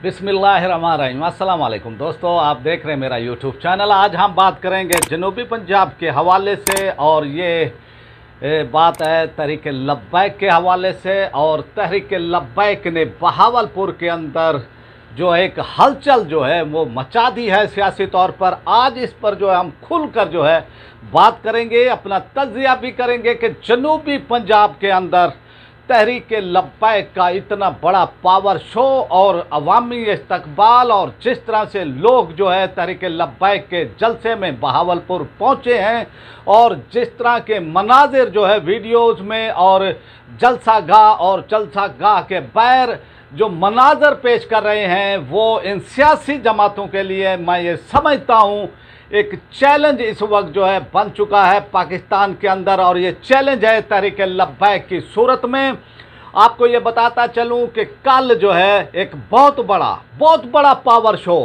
बिस्मिल्लाहिर्रहमानिर्रहीम। अस्सलाम वालेकुम दोस्तों, आप देख रहे हैं मेरा यूट्यूब चैनल। आज हम बात करेंगे जनूबी पंजाब के हवाले से, और ये बात है तहरीक लब्बैक के हवाले से। और तहरीक लब्बैक ने बहावलपुर के अंदर जो एक हलचल जो है वो मचा दी है सियासी तौर पर। आज इस पर जो है हम खुलकर जो है बात करेंगे, अपना तज्जिया भी करेंगे कि जनूबी पंजाब के अंदर तहरीक लब्बैक का इतना बड़ा पावर शो और अवामी इस्तकबाल, और जिस तरह से लोग जो है तहरीक लब्बैक के जलसे में बहावलपुर पहुँचे हैं, और जिस तरह के मनाजिर जो है वीडियोज़ में और जलसागाह के बैर जो मनाजर पेश कर रहे हैं, वो इन सियासी जमातों के लिए मैं ये समझता हूँ एक चैलेंज इस वक्त जो है बन चुका है पाकिस्तान के अंदर। और ये चैलेंज है तहरीक लब्बैक की सूरत में। आपको ये बताता चलूँ कि कल जो है एक बहुत बड़ा पावर शो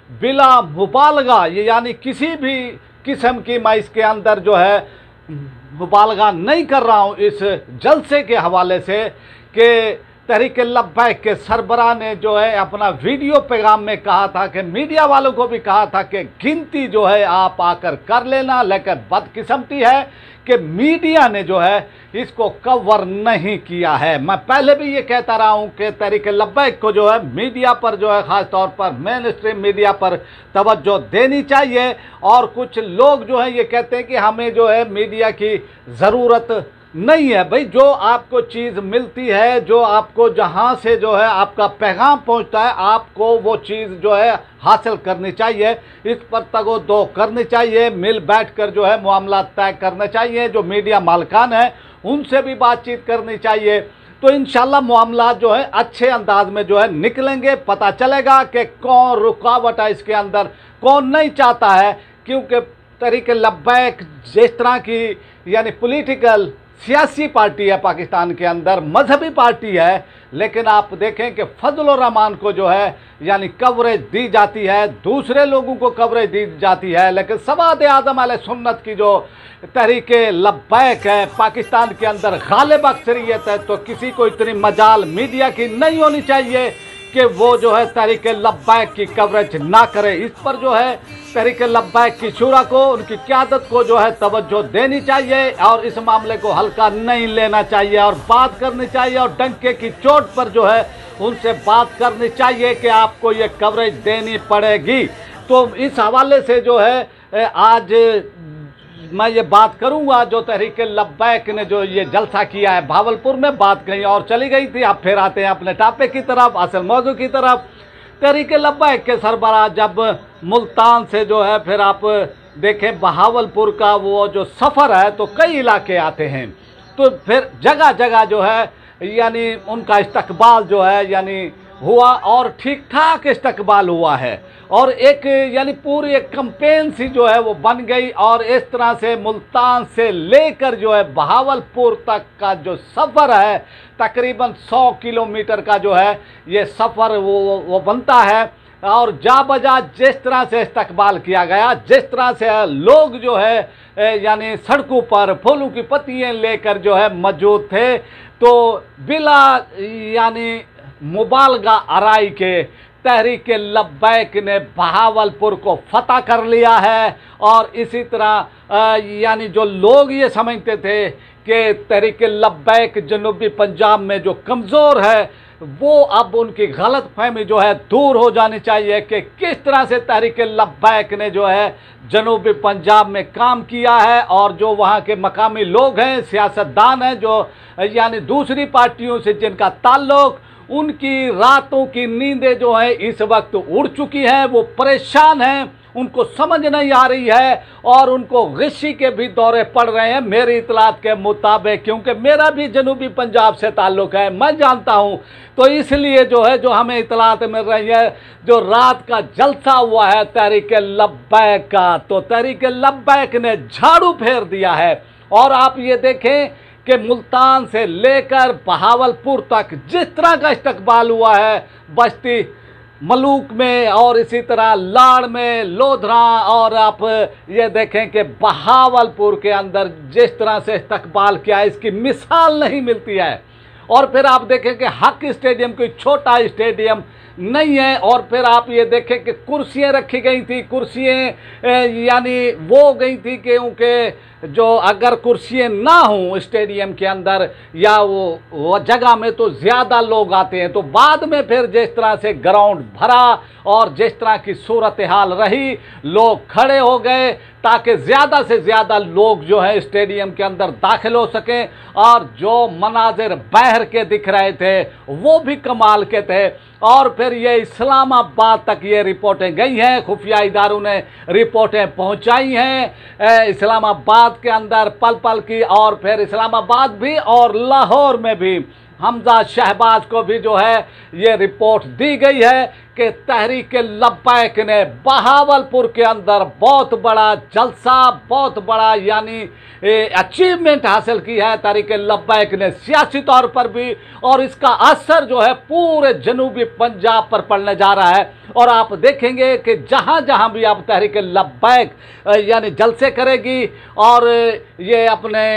बिला मुबालगा, ये यानी किसी भी किस्म की मैं इसके अंदर जो है मुबालगा नहीं कर रहा हूँ इस जलसे के हवाले से, कि तहरीक लब्बैक के सरबराह ने जो है अपना वीडियो पैगाम में कहा था कि मीडिया वालों को भी कहा था कि गिनती जो है आप आकर कर लेना, लेकिन बदकिस्मती है कि मीडिया ने जो है इसको कवर नहीं किया है। मैं पहले भी ये कहता रहा हूँ कि तहरीक लब्बैक को जो है मीडिया पर जो है ख़ास तौर पर मेन स्ट्रीम मीडिया पर तवज्जो देनी चाहिए। और कुछ लोग जो है ये कहते हैं कि हमें जो है मीडिया की ज़रूरत नहीं है। भाई, जो आपको चीज़ मिलती है, जो आपको जहाँ से जो है आपका पैगाम पहुँचता है, आपको वो चीज़ जो है हासिल करनी चाहिए। इस पर तगोदो करनी चाहिए, मिल बैठकर जो है मामला तय करने चाहिए। जो मीडिया मालिकान है उनसे भी बातचीत करनी चाहिए, तो इंशाल्लाह मामला जो है अच्छे अंदाज में जो है निकलेंगे। पता चलेगा कि कौन रुकावट है इसके अंदर, कौन नहीं चाहता है। क्योंकि तहरीक लब्बैक जिस तरह की यानी पॉलिटिकल सियासी पार्टी है पाकिस्तान के अंदर, मजहबी पार्टी है, लेकिन आप देखें कि फजल रहमान को जो है यानी कवरेज दी जाती है, दूसरे लोगों को कवरेज दी जाती है, लेकिन सवाद आज़म अहले सुन्नत की जो तहरीक लब्बैक है पाकिस्तान के अंदर गालिब अक्सरियत है, तो किसी को इतनी मजाल मीडिया की नहीं होनी चाहिए कि वो जो है तहरीक लब्बैक की कवरेज ना करे। इस पर जो है तहरीक लब्बैक की शूरा को, उनकी क़यादत को जो है तवज्जो देनी चाहिए, और इस मामले को हल्का नहीं लेना चाहिए, और बात करनी चाहिए, और डंके की चोट पर जो है उनसे बात करनी चाहिए कि आपको ये कवरेज देनी पड़ेगी। तो इस हवाले से जो है आज मैं ये बात करूंगा, जो तहरीक लब्बैक ने जो ये जलसा किया है भावलपुर में, बात कहीं और चली गई थी। अब फिर आते हैं अपने टॉपिक की तरफ, असल मौजू की तरफ। तहरीक लब्बैक के सरबराह जब मुल्तान से जो है फिर आप देखें बहावलपुर का वो जो सफ़र है, तो कई इलाके आते हैं, तो फिर जगह जगह जो है यानी उनका इस्तकबाल जो है यानी हुआ, और ठीक ठाक इस्तकबाल हुआ है, और एक यानी पूरी एक कैंपेन सी जो है वो बन गई। और इस तरह से मुल्तान से लेकर जो है बहावलपुर तक का जो सफ़र है तकरीबन 100 किलोमीटर का जो है ये सफ़र वो बनता है। और जा बजा जिस तरह से इस्तकबाल किया गया, जिस तरह से लोग जो है यानी सड़कों पर फूलों की पत्तियाँ लेकर जो है मौजूद थे, तो बिला यानी मुबालगा आराई के तहरीक लब्बैक ने बहावलपुर को फतह कर लिया है। और इसी तरह यानी जो लोग ये समझते थे कि तहरीक लब्बैक जनूबी पंजाब में जो कमज़ोर है, वो अब उनकी गलत फहमी जो है दूर हो जानी चाहिए कि किस तरह से तहरीक लब्बैक ने जो है जनूबी पंजाब में काम किया है। और जो वहाँ के मकामी लोग हैं, सियासतदान हैं, जो यानी दूसरी पार्टियों से जिनका ताल्लुक़, उनकी रातों की नींदें जो है इस वक्त उड़ चुकी हैं, वो परेशान हैं, उनको समझ नहीं आ रही है, और उनको गिशी के भी दौरे पड़ रहे हैं मेरी इतलात के मुताबिक। क्योंकि मेरा भी जनूबी पंजाब से ताल्लुक़ है, मैं जानता हूँ, तो इसलिए जो है जो हमें इतलात मिल रही है, जो रात का जलसा हुआ है तहरीक लब्बैक का, तो तहरीक लब्बैक ने झाड़ू फेर दिया है। और आप ये देखें कि मुल्तान से लेकर बहावलपुर तक जिस तरह का इस्तकबाल हुआ है, बस्ती मलूक में और इसी तरह लाड़ में, लोधरा, और आप ये देखें कि बहावलपुर के अंदर जिस तरह से इस्तकबाल किया है, इसकी मिसाल नहीं मिलती है। और फिर आप देखें कि हक स्टेडियम कोई छोटा स्टेडियम नहीं है। और फिर आप ये देखें कि कुर्सियां रखी गई थी, कुर्सियां यानी वो गई थी कि उनके जो अगर कुर्सियां ना हों स्टेडियम के अंदर या वो जगह में तो ज़्यादा लोग आते हैं। तो बाद में फिर जिस तरह से ग्राउंड भरा और जिस तरह की सूरत हाल रही, लोग खड़े हो गए ताकि ज़्यादा से ज़्यादा लोग जो है स्टेडियम के अंदर दाखिल हो सकें। और जो मनाजिर बाहर के दिख रहे थे वो भी कमाल के थे। और फिर ये इस्लामाबाद तक ये रिपोर्टें गई हैं, खुफिया इदारों ने रिपोर्टें पहुंचाई हैं इस्लामाबाद के अंदर पल पल की। और फिर इस्लामाबाद भी और लाहौर में भी हमजा शहबाज को भी जो है ये रिपोर्ट दी गई है कि तहरीक लब्बैक ने बहावलपुर के अंदर बहुत बड़ा जलसा, बहुत बड़ा यानी अचीवमेंट हासिल की है तहरीक लब्बैक ने सियासी तौर पर भी। और इसका असर जो है पूरे जनूबी पंजाब पर पड़ने जा रहा है। और आप देखेंगे कि जहाँ जहाँ भी आप तहरीक लब्बैक यानी जलसे करेगी और ये अपने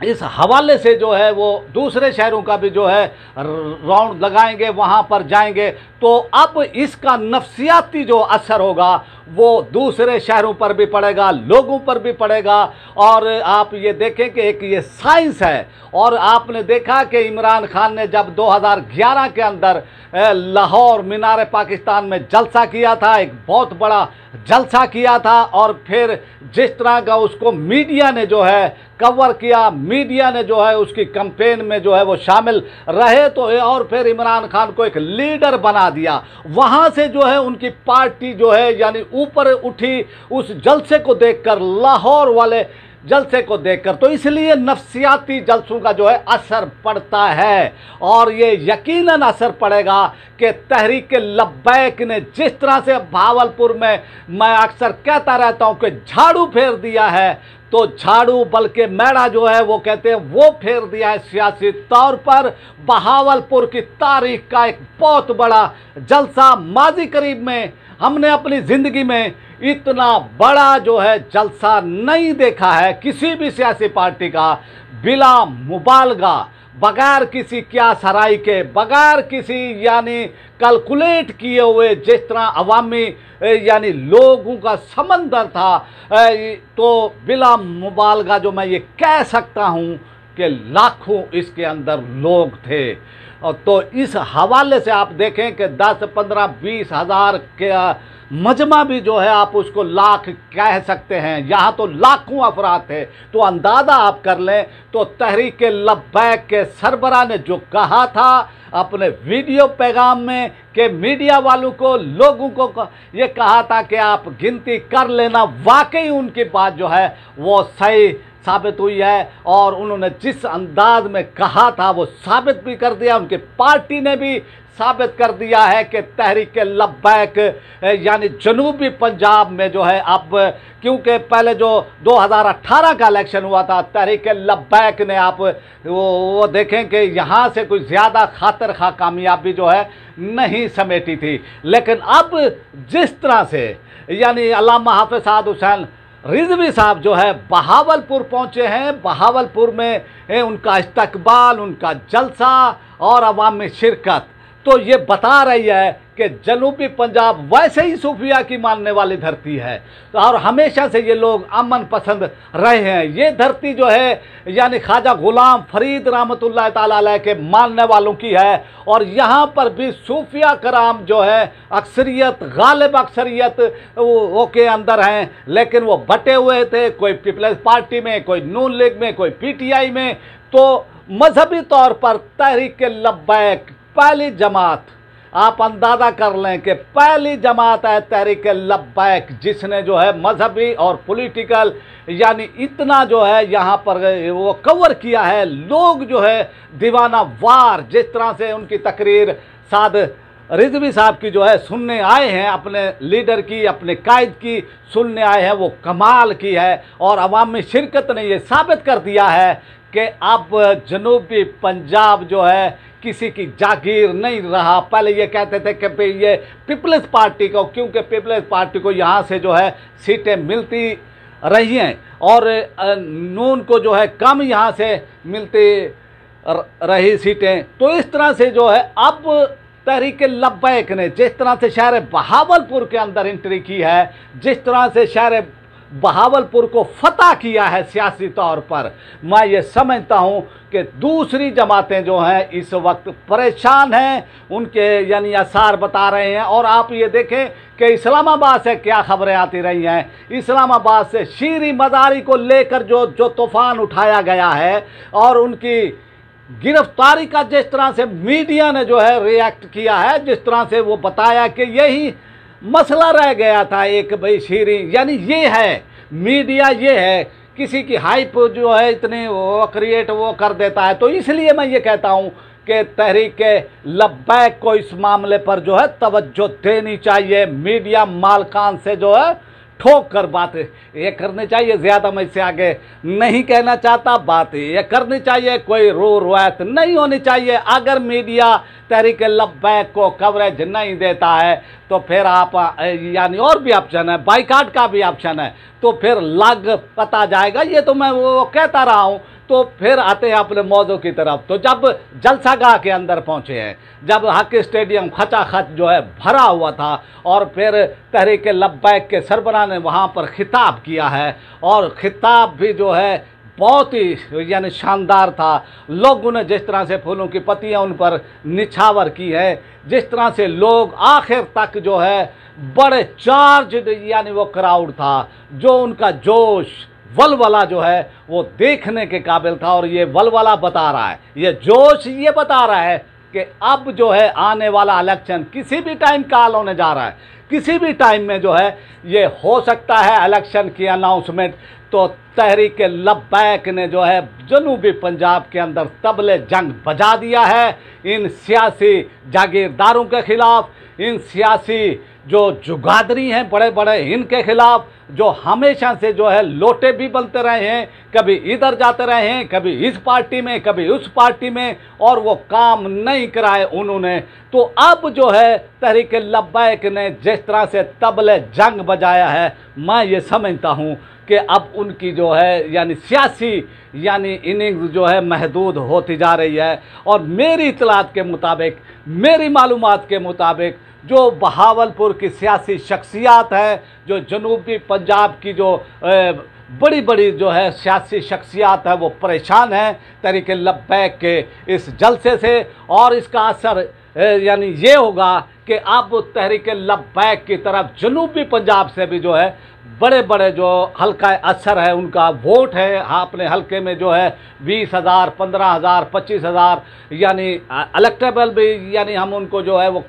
इस हवाले से जो है वो दूसरे शहरों का भी जो है राउंड लगाएंगे, वहाँ पर जाएंगे। तो अब इसका नफ्सियाती जो असर होगा वो दूसरे शहरों पर भी पड़ेगा, लोगों पर भी पड़ेगा। और आप ये देखें कि एक ये साइंस है। और आपने देखा कि इमरान खान ने जब 2011 के अंदर लाहौर मीनार पाकिस्तान में जलसा किया था, एक बहुत बड़ा जलसा किया था। और फिर जिस तरह का उसको मीडिया ने जो है कवर किया, मीडिया ने जो है उसकी कैंपेन में जो है वो शामिल रहे, तो और फिर इमरान खान को एक लीडर बना दिया। वहाँ से जो है उनकी पार्टी जो है यानी ऊपर उठी उस जलसे को देखकर, लाहौर वाले जलसे को देखकर। तो इसलिए नफ्सियाती जलसों का जो है असर पड़ता है। और ये यकीनन असर पड़ेगा कि तहरीक लब्बैक ने जिस तरह से भावलपुर में, मैं अक्सर कहता रहता हूँ कि झाड़ू फेर दिया है, तो झाड़ू बल्कि मैड़ा जो है वो कहते हैं वो फेर दिया है सियासी तौर पर। बहावलपुर की तारीख का एक बहुत बड़ा जलसा, माजी करीब में हमने अपनी ज़िंदगी में इतना बड़ा जो है जलसा नहीं देखा है किसी भी सियासी पार्टी का, बिला मुबालगा, बगैर किसी क्या सराई के, बगैर किसी यानी कैलकुलेट किए हुए जिस तरह अवामी यानी लोगों का समंदर था। तो बिला मुबालगा जो मैं ये कह सकता हूँ कि लाखों इसके अंदर लोग थे। और तो इस हवाले से आप देखें कि 10, 15, 20 हज़ार के मजमा भी जो है आप उसको लाख कह सकते हैं, यहाँ तो लाखों अफराद थे। तो अंदाज़ा आप कर लें। तो तहरीक लब्बैक के सरबराह ने जो कहा था अपने वीडियो पैगाम में कि मीडिया वालों को, लोगों को ये कहा था कि आप गिनती कर लेना, वाकई उनकी बात जो है वो सही साबित हुई है। और उन्होंने जिस अंदाज में कहा था वो साबित भी कर दिया, उनकी पार्टी ने भी साबित कर दिया है कि तहरीक लब्बैक यानी जनूबी पंजाब में जो है अब, क्योंकि पहले जो 2018 का इलेक्शन हुआ था तहरीक लब्बैक ने आप वो देखें कि यहाँ से कोई ज़्यादा खातिर खा कामयाबी जो है नहीं समेटी थी। लेकिन अब जिस तरह से यानी अल्लामा हाफिज़ साद हुसैन रिजवी साहब जो है बहावलपुर पहुँचे हैं, बहावलपुर में उनका इस्तकबाल, उनका जलसा और अवाम में शिरकत, तो ये बता रही है कि जनूबी पंजाब वैसे ही सूफिया की मानने वाली धरती है। तो और हमेशा से ये लोग अमन पसंद रहे हैं। ये धरती जो है यानी ख्वाजा गुलाम फरीद रहमतुल्लाह ताला अलैह के मानने वालों की है। और यहाँ पर भी सूफिया कराम जो है अक्सरियत, गालिब अक्सरियत वो के अंदर हैं, लेकिन वो बटे हुए थे, कोई पीपल्स पार्टी में, कोई नून लीग में, कोई PTI में। तो मजहबी तौर पर तहरीक लब्बैक पहली जमात, आप अंदाज़ा कर लें कि पहली जमात है तहरीक लब्बैक जिसने जो है मजहबी और पॉलिटिकल यानी इतना जो है यहाँ पर वो कवर किया है। लोग जो है दीवाना वार जिस तरह से उनकी तकरीर साद रिजवी साहब की जो है सुनने आए हैं, अपने लीडर की, अपने कायद की सुनने आए हैं, वो कमाल की है। और अवामी शिरकत ने ये साबित कर दिया है कि अब जनूबी पंजाब जो है किसी की जागीर नहीं रहा। पहले ये कहते थे कि भाई ये पीपल्स पार्टी को, क्योंकि पीपल्स पार्टी को यहाँ से जो है सीटें मिलती रही हैं और नून को जो है कम यहाँ से मिलती रही सीटें। तो इस तरह से जो है अब तहरीक लब्बैक ने जिस तरह से शहर बहावलपुर के अंदर एंट्री की है, जिस तरह से शहर बहावलपुर को फतह किया है सियासी तौर पर, मैं ये समझता हूँ कि दूसरी जमातें जो हैं इस वक्त परेशान हैं, उनके यानी आसार बता रहे हैं। और आप ये देखें कि इस्लामाबाद से क्या खबरें आती रही हैं, इस्लामाबाद से शीरी मदारी को लेकर जो तूफ़ान उठाया गया है और उनकी गिरफ्तारी का जिस तरह से मीडिया ने जो है रिएक्ट किया है, जिस तरह से वो बताया कि यही मसला रह गया था एक भाई शीरी, यानी ये है मीडिया, ये है किसी की हाइप जो है इतनी वो क्रिएट वो कर देता है। तो इसलिए मैं ये कहता हूँ कि तहरीक लब्बैक को इस मामले पर जो है तवज्जो देनी चाहिए, मीडिया मालकान से जो है ठोक कर बात ये करनी चाहिए। ज़्यादा मैं इससे आगे नहीं कहना चाहता, बात ये करनी चाहिए, कोई रू रवायत नहीं होनी चाहिए। अगर मीडिया तहरीक लब्बैक को कवरेज नहीं देता है तो फिर आप यानी और भी ऑप्शन है, बाइकाट का भी ऑप्शन है, तो फिर लग पता जाएगा। ये तो मैं वो कहता रहा हूँ। तो फिर आते हैं अपने मौजू की तरफ। तो जब जलसागाह के अंदर पहुँचे हैं, जब हॉकी स्टेडियम खचाखच जो है भरा हुआ था और फिर तहरीक लब्बैक के सरबराह ने वहाँ पर खिताब किया है और खिताब भी जो है बहुत ही यानी शानदार था। लोगों ने जिस तरह से फूलों की पत्तियाँ उन पर निछावर की है, जिस तरह से लोग आखिर तक जो है बड़े चार्ज यानी वो क्राउड था, जो उनका जोश वलवला जो है वो देखने के काबिल था। और ये वलवला बता रहा है, ये जोश ये बता रहा है कि अब जो है आने वाला इलेक्शन किसी भी टाइम काल होने जा रहा है, किसी भी टाइम में जो है ये हो सकता है इलेक्शन की अनाउंसमेंट। तो तहरीक लब्बैक ने जो है जनूबी पंजाब के अंदर तबले जंग बजा दिया है इन सियासी जागीरदारों के खिलाफ, इन सियासी जो जुगादरी हैं बड़े बड़े, इनके खिलाफ, जो हमेशा से जो है लोटे भी बनते रहे हैं, कभी इधर जाते रहे हैं, कभी इस पार्टी में, कभी उस पार्टी में, और वो काम नहीं कराए उन्होंने। तो अब जो है तहरीक लब्बैक ने जिस तरह से तबले जंग बजाया है, मैं ये समझता हूँ कि अब उनकी जो है यानी सियासी यानी इनिंग्स जो है महदूद होती जा रही है। और मेरी इतलात के मुताबिक, मेरी मालूमात के मुताबिक, जो बहावलपुर की सियासी शख्सियात है, जो जनूबी पंजाब की जो बड़ी बड़ी जो है सियासी शख्सियात है, वो परेशान हैं तहरीक लब्बैक के इस जलसे से। और इसका असर यानी ये होगा कि अब तहरीक लब्बैक की तरफ जनूबी पंजाब से भी जो है बड़े बड़े जो हल्का असर है, उनका वोट है। हाँ, अपने हल्के में जो है 20,000, 15,000, 25,000 यानी इलेक्टेबल भी यानी हम उनको जो है वो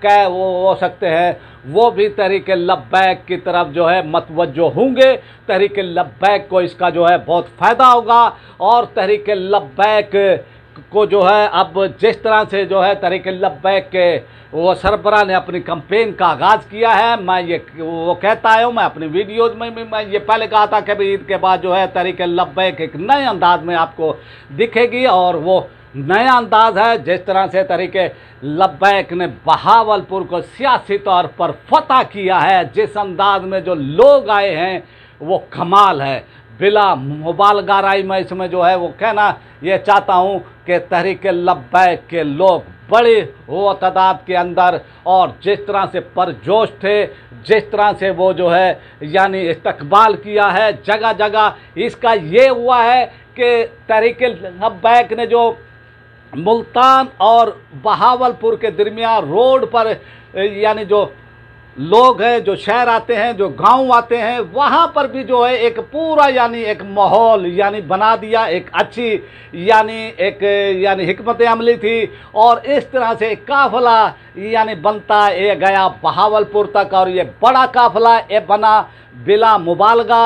हो सकते हैं, वो भी तहरीक लब्बैक की तरफ जो है मतवज्जो होंगे। तहरीक लब्बैक को इसका जो है बहुत फ़ायदा होगा। और तहरीक लब्बैक को जो है अब जिस तरह से जो है तहरीक लब्बैक के वो सरबराह ने अपनी कैंपेन का आगाज़ किया है, मैं ये वो कहता आया हूँ, मैं अपनी वीडियोज़ में भी मैं ये पहले कहा था कि भाई ईद के बाद जो है तहरीक लब्बैक एक नए अंदाज में आपको दिखेगी। और वो नया अंदाज़ है जिस तरह से तहरीक लब्बैक ने बहावलपुर को सियासी तौर पर फतह किया है, जिस अंदाज में जो लोग आए हैं वो कमाल है। बिला मुबालगा राय मैं इसमें जो है वो कहना ये चाहता हूँ कि तहरीक लब्बैक के लोग बड़ी वो तादाद के अंदर और जिस तरह से परजोश थे, जिस तरह से वो जो है यानी इस्तकबाल किया है जगह जगह, इसका ये हुआ है कि तहरीक लब्बैक ने जो मुल्तान और बहावलपुर के दरमियान रोड पर यानी जो लोग हैं, जो शहर आते हैं, जो गांव आते हैं, वहाँ पर भी जो है एक पूरा यानी एक माहौल यानी बना दिया, एक अच्छी यानी हिकमत अमली थी। और इस तरह से एक काफ़िला यानी बनता ये गया बहावलपुर तक, और ये बड़ा काफ़िला ये बना बिला मुबालगा।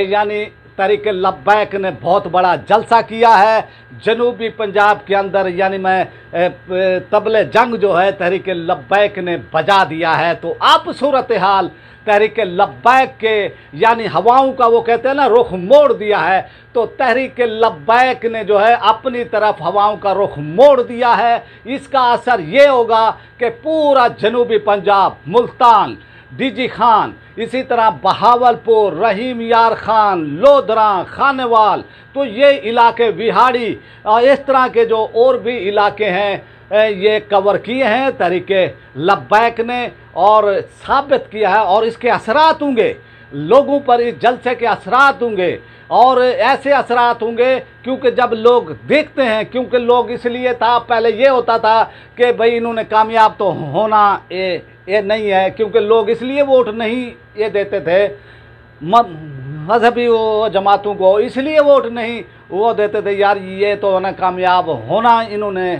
यानी तहरीक लब्बैक ने बहुत बड़ा जलसा किया है जनूबी पंजाब के अंदर, यानी मैं तबले जंग जो है तहरीक लब्बैक ने बजा दिया है। तो अब सूरत हाल तहरीक लब्बैक के यानी हवाओं का वो कहते हैं ना रुख मोड़ दिया है, तो तहरीक लब्बैक ने जो है अपनी तरफ हवाओं का रुख मोड़ दिया है। इसका असर ये होगा कि पूरा जनूबी पंजाब, मुल्तान, डीजी खान, इसी तरह बहावलपुर, रहीम यार खान, लोधरा, खानेवाल, तो ये इलाके, विहाड़ी, इस तरह के जो और भी इलाके हैं ये कवर किए हैं तहरीके लब्बैक ने और साबित किया है। और इसके असरात होंगे लोगों पर, इस जलसे के असरात होंगे और ऐसे असरात होंगे क्योंकि जब लोग देखते हैं, क्योंकि लोग इसलिए था, पहले ये होता था कि भाई इन्होंने कामयाब तो होना ये नहीं है, क्योंकि लोग इसलिए वोट नहीं ये देते थे मजहबी वो जमातों को, इसलिए वोट नहीं वो देते थे यार ये तो ना कामयाब होना इन्होंने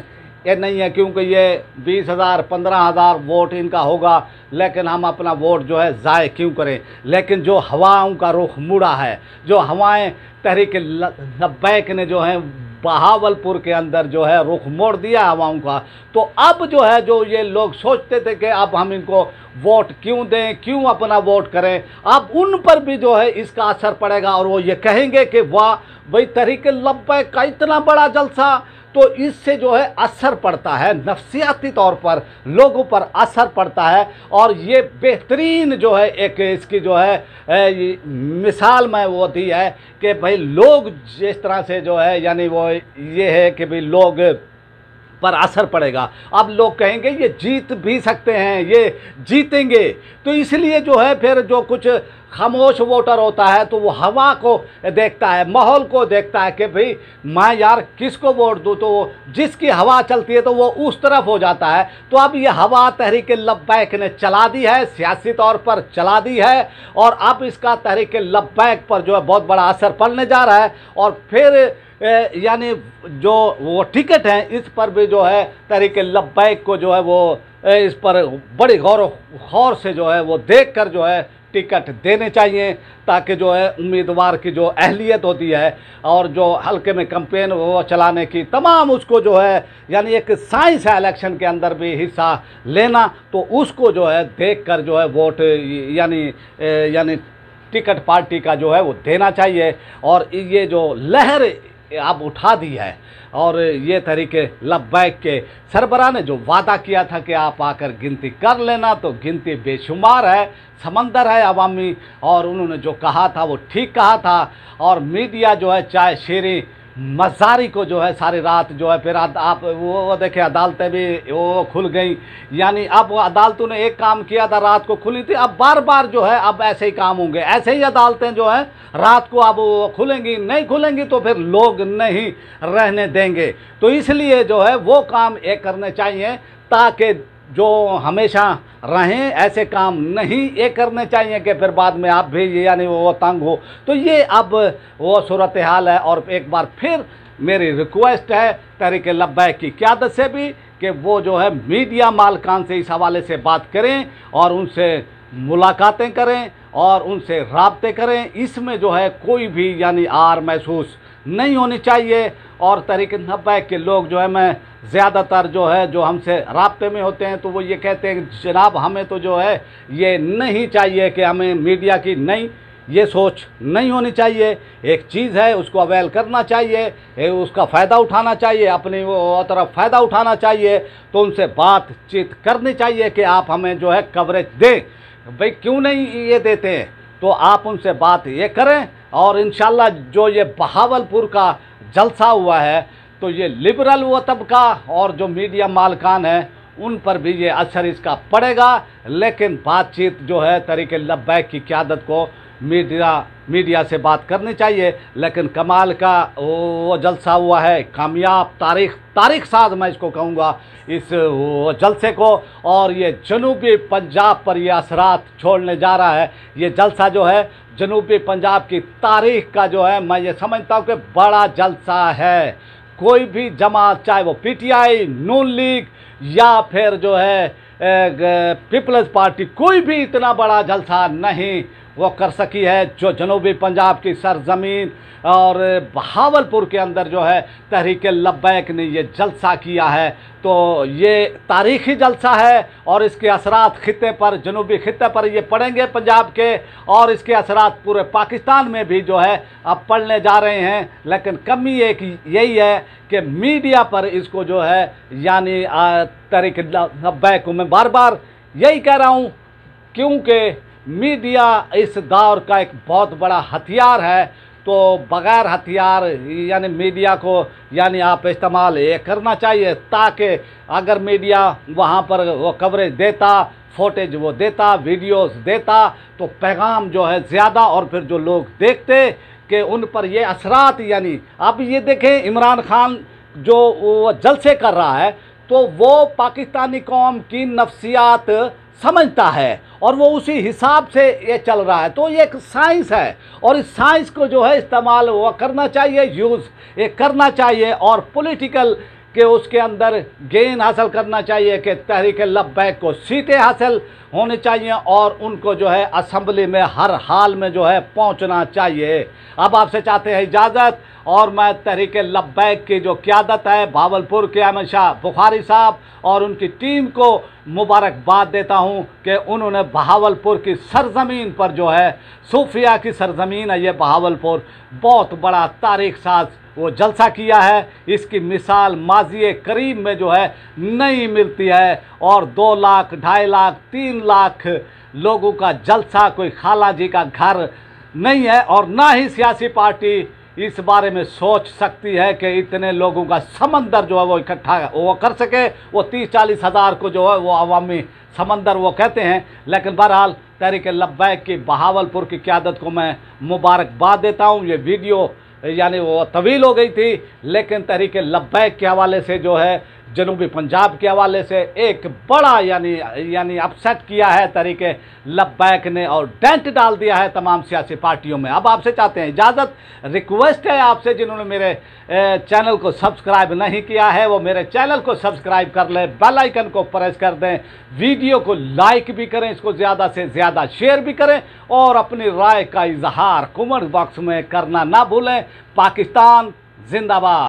ये नहीं है, क्योंकि ये 20,000 15,000 वोट इनका होगा, लेकिन हम अपना वोट जो है ज़ाय क्यों करें। लेकिन जो हवाओं का रुख मुड़ा है, जो हवाएं तहरीक लब्बैक ने जो है बहावलपुर के अंदर जो है रुख मोड़ दिया हवाओं का, तो अब जो है जो ये लोग सोचते थे कि अब हम इनको वोट क्यों दें, क्यों अपना वोट करें, अब उन पर भी जो है इसका असर पड़ेगा और वो ये कहेंगे कि वाह भाई तहरीक लब्बैक का इतना बड़ा जलसा, तो इससे जो है असर पड़ता है, नफ्सियाती तौर पर लोगों पर असर पड़ता है। और ये बेहतरीन जो है एक इसकी जो है मिसाल मैं वो दी है कि भाई लोग जिस तरह से जो है यानी वो ये है कि भाई लोग पर असर पड़ेगा। अब लोग कहेंगे ये जीत भी सकते हैं, ये जीतेंगे, तो इसलिए जो है फिर जो कुछ खामोश वोटर होता है तो वो हवा को देखता है, माहौल को देखता है कि भाई मैं यार किसको वोट दूँ, तो जिसकी हवा चलती है तो वो उस तरफ हो जाता है। तो अब ये हवा तहरीक लब्बैक ने चला दी है, सियासी तौर पर चला दी है, और अब इसका तहरीक लब्बैक पर जो है बहुत बड़ा असर पड़ने जा रहा है। और फिर यानी जो वो टिकट हैं इस पर भी जो है तहरीक लब्बैक को जो है वो इस पर बड़ी गौर से जो है वो देख कर जो है टिकट देने चाहिए, ताकि जो है उम्मीदवार की जो अहलियत होती है और जो हल्के में कैंपेन वो चलाने की तमाम उसको जो है यानी एक साइंस है इलेक्शन के अंदर भी हिस्सा लेना, तो उसको जो है देख कर जो है वोट यानी टिकट पार्टी का जो है वो देना चाहिए। और ये जो लहर अब उठा दी है और ये तरीके लब्बैक के सरबराह ने जो वादा किया था कि आप आकर गिनती कर लेना, तो गिनती बेशुमार है, समंदर है अवामी, और उन्होंने जो कहा था वो ठीक कहा था। और मीडिया जो है चाहे शेरी मज़ारी को जो है सारी रात जो है फिर आप वो देखे अदालतें भी वो खुल गई, यानी अब वो अदालतों ने एक काम किया था रात को खुली थी, अब बार बार जो है अब ऐसे ही काम होंगे, ऐसे ही अदालतें जो है रात को अब वो खुलेंगी, नहीं खुलेंगी तो फिर लोग नहीं रहने देंगे। तो इसलिए जो है वो काम एक करने चाहिए ताकि जो हमेशा रहें, ऐसे काम नहीं ये करने चाहिए कि फिर बाद में आप भी यानी वो तंग हो। तो ये अब वो सूरत हाल है। और एक बार फिर मेरी रिक्वेस्ट है तहरीक लब्बैक की क़यादत से भी कि वो जो है मीडिया मालकान से इस हवाले से बात करें और उनसे मुलाकातें करें और उनसे राब्ते करें। इसमें जो है कोई भी यानी आर महसूस नहीं होनी चाहिए। और तहरीक लब्बैक के लोग जो है मैं ज़्यादातर जो है जो हमसे राब्ते में होते हैं तो वो ये कहते हैं कि जनाब हमें तो जो है ये नहीं चाहिए कि हमें मीडिया की नहीं, ये सोच नहीं होनी चाहिए। एक चीज़ है उसको अवेल करना चाहिए, उसका फ़ायदा उठाना चाहिए, अपनी वो तरफ फ़ायदा उठाना चाहिए। तो उनसे बातचीत करनी चाहिए कि आप हमें जो है कवरेज दें, भाई क्यों नहीं ये देते हैं, तो आप उनसे बात ये करें। और इंशाल्लाह जो ये बहावलपुर का जलसा हुआ है तो ये लिबरल वो तबका और जो मीडिया मालकान है उन पर भी ये असर इसका पड़ेगा। लेकिन बातचीत जो है तहरीक लब्बैक की क़यादत को मीडिया से बात करनी चाहिए। लेकिन कमाल का वो जलसा हुआ है, कामयाब तारीख साज मैं इसको कहूँगा इस वो जलसे को। और ये जनूबी पंजाब पर ये असरात छोड़ने जा रहा है। ये जलसा जो है जनूबी पंजाब की तारीख का जो है मैं ये समझता हूँ कि बड़ा जलसा है। कोई भी जमात चाहे वो पीटीआई, नून लीग या फिर जो है पीपल्स पार्टी, कोई भी इतना बड़ा जलसा नहीं वो कर सकी है जो जनूबी पंजाब की सरजमीन और बहावलपुर के अंदर जो है तहरीक लब्बैक ने ये जलसा किया है। तो ये तारीख़ी जलसा है और इसके असरात ख़ित्ते पर, जनूबी ख़ित्ते पर ये पड़ेंगे पंजाब के, और इसके असरात पूरे पाकिस्तान में भी जो है अब पड़ने जा रहे हैं। लेकिन कमी एक यही है कि मीडिया पर इसको जो है यानी तहरीक लब्बैक को मैं बार बार यही कह रहा हूँ क्योंकि मीडिया इस दौर का एक बहुत बड़ा हथियार है। तो बगैर हथियार यानी मीडिया को यानी आप इस्तेमाल ये करना चाहिए, ताकि अगर मीडिया वहाँ पर वो कवरेज देता, फुटेज वो देता, वीडियोस देता, तो पैगाम जो है ज़्यादा, और फिर जो लोग देखते कि उन पर ये असरात, यानी आप ये देखें इमरान खान जो वो जलसे कर रहा है, तो वो पाकिस्तानी कौम की नफ्सियात समझता है और वो उसी हिसाब से ये चल रहा है। तो ये एक साइंस है और इस साइंस को जो है इस्तेमाल वो करना चाहिए, यूज़ ये करना चाहिए, और पॉलिटिकल के उसके अंदर गेन हासिल करना चाहिए कि तहरीक लब्बैक को सीटें हासिल होनी चाहिए और उनको जो है असम्बली में हर हाल में जो है पहुंचना चाहिए। अब आपसे चाहते हैं इजाज़त, और मैं तहरीक लब्बैक की जो क़यादत है भावलपुर के अहमद शाह बुखारी साहब और उनकी टीम को मुबारकबाद देता हूं कि उन्होंने बहावलपुर की सरज़मीन पर जो है, सूफिया की सरज़मीन है ये बहावलपुर, बहुत बड़ा तारीख साज वो जलसा किया है। इसकी मिसाल माज़ी करीब में जो है नहीं मिलती है, और 2 लाख, 2.5 लाख, 3 लाख लोगों का जलसा कोई खाला जी का घर नहीं है, और ना ही सियासी पार्टी इस बारे में सोच सकती है कि इतने लोगों का समंदर जो है वो इकट्ठा वो कर सके। वो 30-40 हज़ार को जो है वो अवामी समंदर वो कहते हैं। लेकिन बहरहाल तहरीक लब्बैक की बहावलपुर की क़यादत को मैं मुबारकबाद देता हूँ। ये वीडियो यानी वो तवील हो गई थी, लेकिन तहरीक लब्बैक के हवाले से जो है, जनूबी पंजाब के हवाले से एक बड़ा यानी अपसेट किया है तहरीक लब्बैक ने, और डेंट डाल दिया है तमाम सियासी पार्टियों में। अब आपसे चाहते हैं इजाज़त, रिक्वेस्ट है आपसे जिन्होंने मेरे चैनल को सब्सक्राइब नहीं किया है वो मेरे चैनल को सब्सक्राइब कर लें, बेल आइकन को प्रेस कर दें, वीडियो को लाइक भी करें, इसको ज़्यादा से ज़्यादा शेयर भी करें, और अपनी राय का इजहार कमेंट बॉक्स में करना ना भूलें। पाकिस्तान जिंदाबाद।